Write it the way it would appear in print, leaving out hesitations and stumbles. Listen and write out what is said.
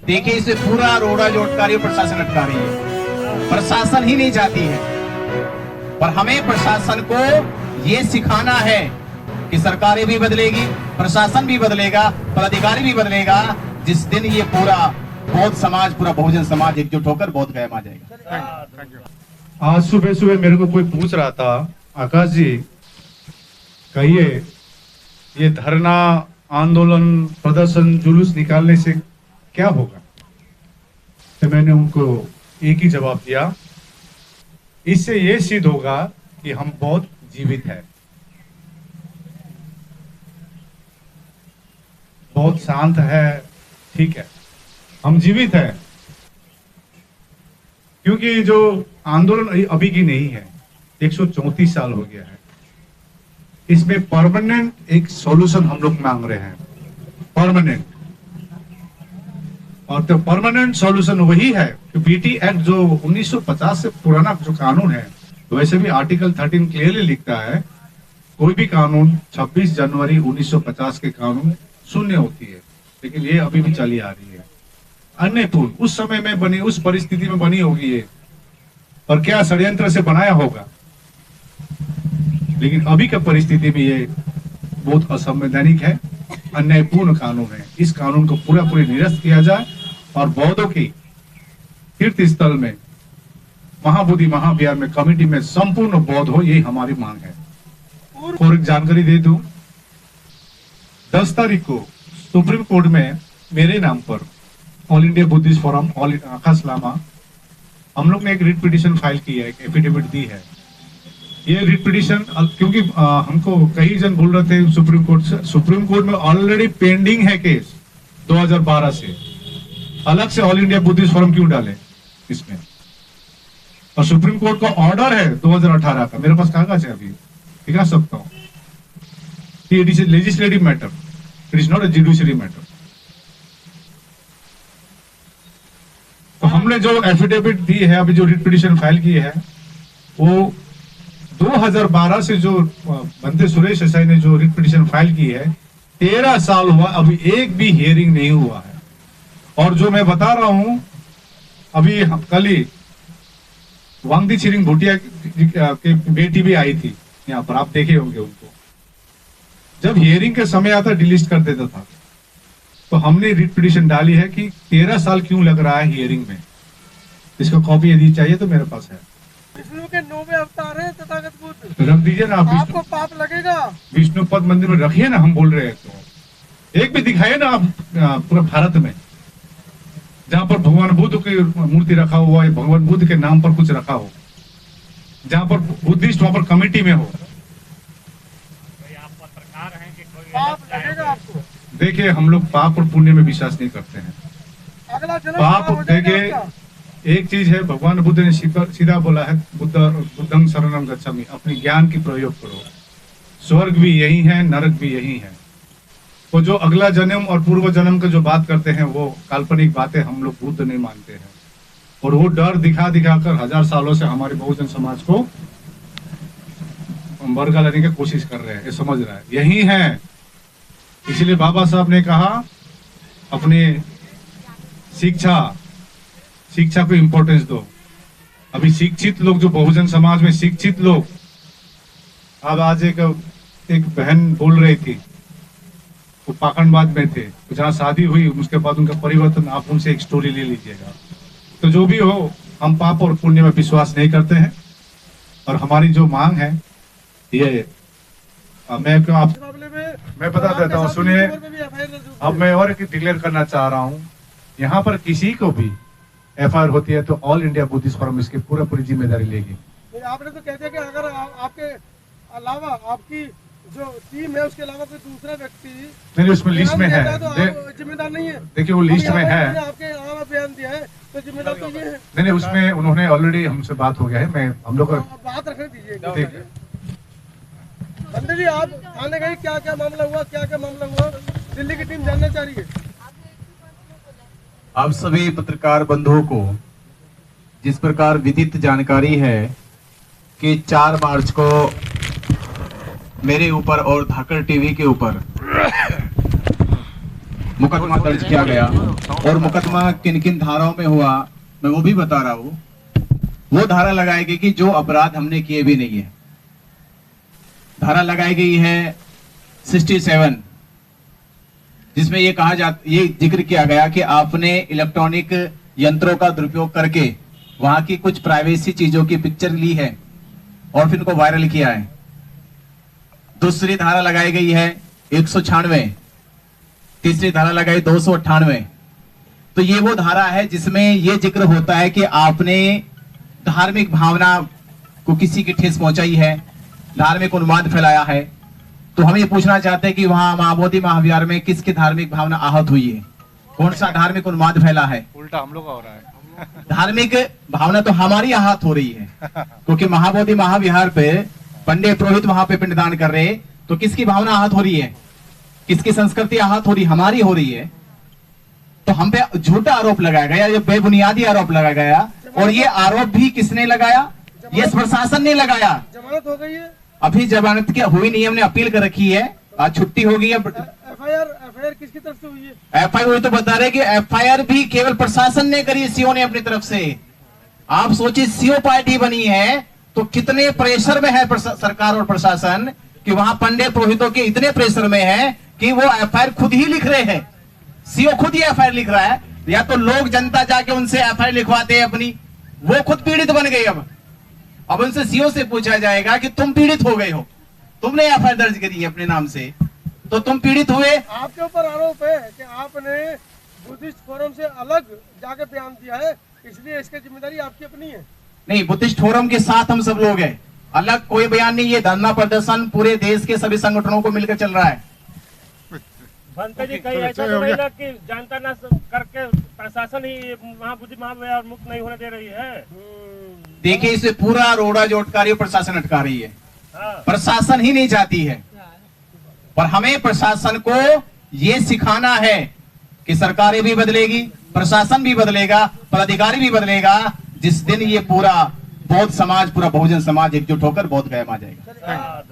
देखिए इसे पूरा रोड़ा जो अटका रही है प्रशासन अटका रही है, प्रशासन ही नहीं चाहती है। पर हमें प्रशासन को ये सिखाना है कि सरकारें भी बदलेगी, प्रशासन भी बदलेगा, पदाधिकारी भी बदलेगा। जिस दिन ये पूरा बौद्ध समाज, पूरा बहुजन समाज एकजुट होकर बौद्ध गया आ जाएगा। आज सुबह सुबह मेरे को कोई पूछ रहा था, आकाश जी कहिए ये धरना, आंदोलन, प्रदर्शन, जुलूस निकालने से क्या होगा? तो मैंने उनको एक ही जवाब दिया, इससे ये सिद्ध होगा कि हम बहुत जीवित हैं, बहुत शांत है। ठीक है, हम जीवित हैं क्योंकि जो आंदोलन अभी की नहीं है, 134 साल हो गया है। इसमें परमानेंट एक सॉल्यूशन हम लोग मांग रहे हैं, परमानेंट। और तो परमानेंट सॉल्यूशन वही है कि बीटी एक्ट जो 1950 से पुराना जो कानून है, वैसे भी आर्टिकल 13 क्लियरली लिखता है कोई भी कानून 26 जनवरी 1950 के कानून शून्य होती है, लेकिन ये अभी भी चली आ रही है। अन्यपूर्ण उस समय में बनी, उस परिस्थिति में बनी होगी ये, और क्या षड्यंत्र से बनाया होगा, लेकिन अभी की परिस्थिति में ये बहुत असंवैधानिक है, अन्यायपूर्ण कानून है। इस कानून को पूरी निरस्त किया जाए और बौद्धों की तीर्थ स्थल में, महाबोधि महाविहार में, कमेटी में संपूर्ण बौद्ध हो, यही हमारी मांग है। और एक जानकारी दे दूं, 10 तारीख को सुप्रीम कोर्ट में मेरे नाम पर ऑल इंडिया बुद्धिस्ट फोरम, आकाश लामा, हम लोग ने एक रिट पिटीशन फाइल की है, एक एफिडेविट दी है। ये रिट पिटीशन क्योंकि हमको कई जन बोल रहे थे सुप्रीम कोर्ट से, सुप्रीम कोर्ट में ऑलरेडी पेंडिंग है केस 2012 से, अलग से ऑल इंडिया बुद्धिस्ट फोरम क्यों डाले इसमें? और सुप्रीम कोर्ट का ऑर्डर है 2018 का, मेरे पास कागज है, अभी दिखा सकता हूं। It is a legislative matter, it is not a judiciary matter. तो हमने जो एफिडेविट दी है, अभी जो रिट पिटीशन फाइल की है, वो 2012 से जो बंदे सुरेश एसआई ने जो रिट पिटीशन फाइल की है, 13 साल हुआ, अभी एक भी हियरिंग नहीं हुआ है। और जो मैं बता रहा हूं, अभी कल ही वांगदी छिरिंग भूटिया की बेटी भी आई थी यहाँ पर, आप देखे होंगे उनको। जब हियरिंग के समय आता डिलीट कर देता था, तो हमने रिट पिटीशन डाली है कि 13 साल क्यों लग रहा है हियरिंग में। इसका कॉपी यदि चाहिए तो मेरे पास है। विष्णु के 9वें अवतार है तथागत बुद्ध, रख दीजिए ना आप। आपको पाप लगेगा। विष्णु पद मंदिर में रखिए ना, हम बोल रहे हैं तो एक भी दिखाइए ना आप पूरे भारत में जहां पर भगवान बुद्ध की मूर्ति रखा हुआ है, भगवान बुद्ध के नाम पर कुछ रखा हो, जहां पर बुद्धिस्ट वहां पर कमेटी में हो। पाप लगेगा आपको। देखिए, हम लोग पाप और पुण्य में विश्वास नहीं करते हैं। अगला जन्म पाप, हो जाएगा देखिए आपका। एक चीज है, भगवान बुद्ध ने सीधा बोला है, बुद्धं शरणं गच्छामि, अपनी ज्ञान की प्रयोग करो। स्वर्ग भी यही है, नरक भी यही है। तो जो अगला जन्म और पूर्व जन्म का जो बात करते हैं, वो काल्पनिक बातें हम लोग बुद्ध नहीं मानते हैं। और वो डर दिखा कर 1000 सालों से हमारे बहुजन समाज को बरगा लेने की कोशिश कर रहे हैं, ये समझ रहा है, यही है। इसलिए बाबा साहब ने कहा अपने शिक्षा को इंपॉर्टेंस दो। अभी शिक्षित लोग, जो बहुजन समाज में शिक्षित लोग, अब आज एक बहन बोल रही थी, वो पाखंडबाद में थे, तो जहाँ शादी हुई उसके बाद उनका परिवर्तन, आप उनसे एक स्टोरी ले लीजिएगा। तो जो भी हो, हम पाप और पुण्य में विश्वास नहीं करते हैं। और हमारी जो मांग है ये मैं बता देता हूँ, सुनिए। अब मैं और एक डिक्लेयर करना चाह रहा हूँ, यहाँ पर किसी को भी एफआईआर होती है तो ऑल इंडिया बुद्धिस्ट फोरम इसकी पूरी जिम्मेदारी लेगी। आपने तो कह दिया कि अगर आपके अलावा आपकी जो टीम है उसके अलावा कोई दूसरा व्यक्ति नहीं, उसमें लिस्ट में है, तो जिम्मेदार नहीं है। देखिए वो लिस्ट में है, आपके अलावा बयान दिया है तो जिम्मेदार तो ये है। नहीं, उसमें उन्होंने ऑलरेडी हमसे बात हो गया है। मैं हम लोग बात रखने दीजिए। ठीक है बंदे जी, आप थाने गए, क्या क्या मामला हुआ, दिल्ली की टीम जानना चाह रही है। आप सभी पत्रकार बंधुओं को जिस प्रकार विदित जानकारी है कि 4 मार्च को मेरे ऊपर और धाकड़ टीवी के ऊपर मुकदमा दर्ज किया गया, और मुकदमा किन किन धाराओं में हुआ मैं वो भी बता रहा हूं। वो धारा लगाई गई कि जो अपराध हमने किए भी नहीं है। धारा लगाई गई है 67, जिसमें ये जिक्र किया गया कि आपने इलेक्ट्रॉनिक यंत्रों का दुरुपयोग करके वहां की कुछ प्राइवेसी चीजों की पिक्चर ली है और फिर उनको वायरल किया है। दूसरी धारा लगाई गई है 196, तीसरी धारा लगाई 298। तो ये वो धारा है जिसमें ये जिक्र होता है कि आपने धार्मिक भावना को किसी की ठेस पहुंचाई है, धार्मिक उन्माद फैलाया है। तो हम ये पूछना चाहते हैं कि वहां महाबोधि महाविहार में किसकी धार्मिक भावना आहत हुई है, कौन सा धार्मिक उन्माद फैला है? उल्टा हम लोग का हो रहा है। धार्मिक भावना तो हमारी आहत हो रही है, क्योंकि महाबोधि महाविहार पे पंडित पुरोहित वहां पे पिंडदान कर रहे, तो किसकी भावना आहत हो रही है, किसकी संस्कृति आहत हो रही, हमारी हो रही है। तो हम पे झूठा आरोप लगाया गया, ये बेबुनियादी आरोप लगाया गया, और ये आरोप भी किसने लगाया? ये प्रशासन ने लगाया। जमानत हो गई है, अभी जमानत क्या हुई नहीं, हमने अपील कर रखी है, आज छुट्टी हो गई है। एफआईआर किसकी तरफ से हुई है? एफआईआर तो बता रहे कि एफआईआर भी केवल प्रशासन ने करी, सीओ ने अपनी तरफ से। आप सोचिए, सीओ पार्टी बनी है तो कितने प्रेशर में है सरकार और प्रशासन, कि वहां पंडित पुरोहितों के इतने प्रेशर में है कि वो एफआईआर खुद ही लिख रहे हैं। सीओ खुद ही एफआईआर लिख रहा है, या तो लोग जनता जाके उनसे एफआईआर लिखवाते हैं अपनी, वो खुद पीड़ित बन गए। अब उनसे सीओ से पूछा जाएगा कि तुम पीड़ित हो गए हो, तुमने एफआईआर दर्ज करी है अपने नाम से, तो तुम पीड़ित हुए। आपके ऊपर आरोप है कि आपने बुद्धिस्ट फोरम से अलग जाके बयान दिया है, इसलिए इसकी जिम्मेदारी आपकी अपनी है। नहीं, बुद्धिस्ट फोरम के साथ हम सब लोग हैं, अलग कोई बयान नहीं। ये धरना प्रदर्शन पूरे देश के सभी संगठनों को मिलकर चल रहा है। भंते जी, कहीं ऐसा तो नहीं ना कि जानता ना करके प्रशासन ही महाबोधि महाविहार मुक्त नहीं होने दे रही है? देखिए, इसे पूरा रोड़ा जोटका रही है, प्रशासन अटका रही है। हाँ। प्रशासन ही नहीं चाहती है, पर हमें प्रशासन को ये सिखाना है कि सरकारें भी बदलेगी, प्रशासन भी बदलेगा, पदाधिकारी भी बदलेगा। जिस दिन ये पूरा बौद्ध समाज, पूरा बहुजन समाज एकजुट होकर बौद्ध गया आ जाएगा। हाँ,